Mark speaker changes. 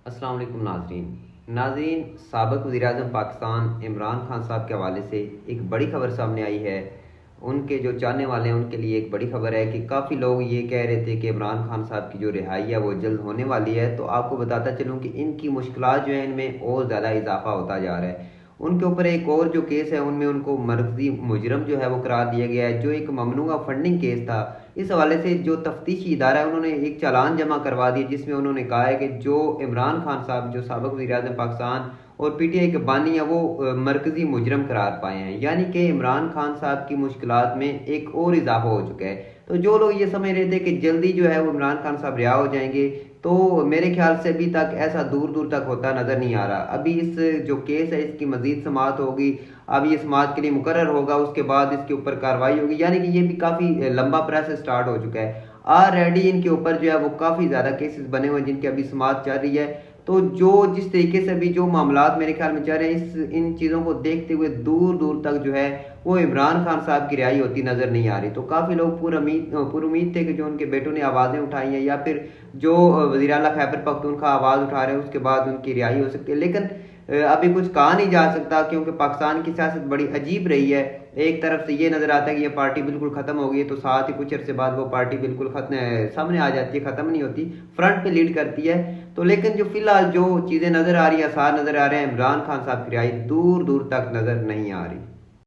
Speaker 1: अस्सलाम वालेकुम नाजरीन, साबिक़ वज़ीर-ए-आज़म पाकिस्तान इमरान खान साहब के हवाले से एक बड़ी खबर सामने आई है। उनके जो चाहने वाले हैं उनके लिए एक बड़ी खबर है कि काफ़ी लोग ये कह रहे थे कि इमरान खान साहब की जो रिहाई है वो जल्द होने वाली है। तो आपको बताता चलूँ कि इनकी मुश्किलात जो है इनमें और ज़्यादा इजाफा होता जा रहा है। उनके ऊपर एक और जो केस है उनमें उनको मरकज़ी मुजरम जो है वो करार दिया गया है, जो एक ममनुआ फंडिंग केस था। इस हवाले से जो तफ्तीशी इदारा है उन्होंने एक चालान जमा करवा दिया, जिसमें उन्होंने कहा है कि जो इमरान खान साहब जो साबिक़ वज़ीर-ए-आज़म पाकिस्तान और पीटीआई के बानी है वो मरकज़ी मुजरम करार पाए हैं। यानी कि इमरान खान साहब की मुश्किलात में एक और इजाफा हो चुका है। तो जो लोग ये समझ रहे थे कि जल्दी जो है वो इमरान खान साहब रिहा हो जाएंगे, तो मेरे ख्याल से अभी तक ऐसा दूर दूर तक होता नज़र नहीं आ रहा। अभी इस जो केस है इसकी मज़ीद समाअत होगी। अब ये समाअत के लिए मुकर्रर होगा, उसके बाद इसके ऊपर कार्रवाई होगी। यानी कि ये भी काफ़ी लंबा प्रोसेस स्टार्ट हो चुका है। ऑलरेडी इनके ऊपर जो है वो काफ़ी ज़्यादा केसेस बने हुए हैं जिनकी अभी समाअत चल रही है। तो जो जिस तरीके से अभी जो मामलात मेरे ख्याल में चल रहे हैं, इस इन चीज़ों को देखते हुए दूर दूर तक जो है वो इमरान खान साहब की रिहाई होती नज़र नहीं आ रही। तो काफ़ी लोग पूरी उम्मीद थे कि जो उनके बेटों ने आवाज़ें उठाई हैं या फिर जो वज़ीर आला खैबर पख्तूनख्वा आवाज़ उठा रहे हैं उसके बाद उनकी रिहाई हो सकती है। लेकिन अभी कुछ कहा नहीं जा सकता, क्योंकि पाकिस्तान की सियासत बड़ी अजीब रही है। एक तरफ से ये नज़र आता है कि ये पार्टी बिल्कुल ख़त्म हो गई है, तो साथ ही कुछ अरसे बाद वो पार्टी बिल्कुल खत्म सामने आ जाती है, ख़त्म नहीं होती, फ्रंट पे लीड करती है। तो लेकिन जो फिलहाल जो चीज़ें नज़र आ रही है, आसार नज़र आ रहे हैं, इमरान खान साहब की रिहाई दूर दूर तक नज़र नहीं आ रही।